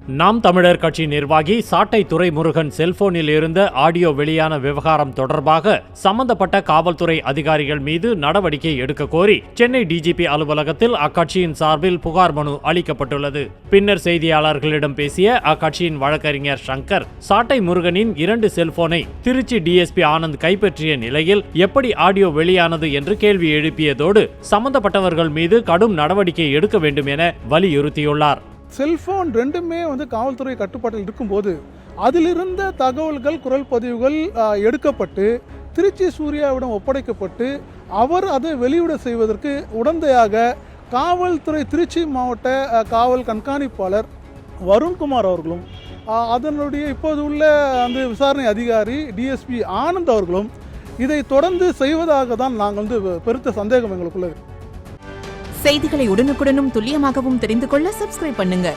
நாம் தமிழர் கட்சி நிர்வாகி சாட்டை துரைமுருகன் செல்போனில் இருந்த ஆடியோ வெளியான விவகாரம் தொடர்பாக சம்பந்தப்பட்ட காவல்துறை அதிகாரிகள் மீது நடவடிக்கை எடுக்க கோரி சென்னை டிஜிபி அலுவலகத்தில் அக்கட்சியின் சார்பில் புகார் மனு அளிக்கப்பட்டுள்ளது. பின்னர் செய்தியாளர்களிடம் பேசிய அக்கட்சியின் வழக்கறிஞர் சங்கர், சாட்டை முருகனின் 2 செல்போனை திருச்சி டிஎஸ்பி ஆனந்த் கைப்பற்றிய நிலையில் எப்படி ஆடியோ வெளியானது என்று கேள்வி எழுப்பியதோடு சம்பந்தப்பட்டவர்கள் மீது கடும் நடவடிக்கை எடுக்க வேண்டும் என வலியுறுத்தியுள்ளார். செல்போன் ரெண்டுமே காவல்துறை கட்டுப்பாட்டில் இருக்கும்போது அதிலிருந்த தகவல்கள், குரல் பதிவுகள் எடுக்கப்பட்டு திருச்சி சூர்யாவிடம் ஒப்படைக்கப்பட்டு அவர் அதை வெளியிட செய்வதற்கு உடந்தையாக காவல்துறை திருச்சி மாவட்ட காவல் கண்காணிப்பாளர் வருண்குமார் அவர்களும் அதனுடைய இப்போது உள்ள அந்த விசாரணை அதிகாரி டிஎஸ்பி ஆனந்த் அவர்களும் இதை தொடர்ந்து செய்வதாக தான் நாங்கள் பெருத்த சந்தேகம் எங்களுக்குள்ளது. செய்திகளை உடனுக்குடனும் துல்லியமாகவும் தெரிந்து கொள்ள சப்ஸ்கிரைப் பண்ணுங்க.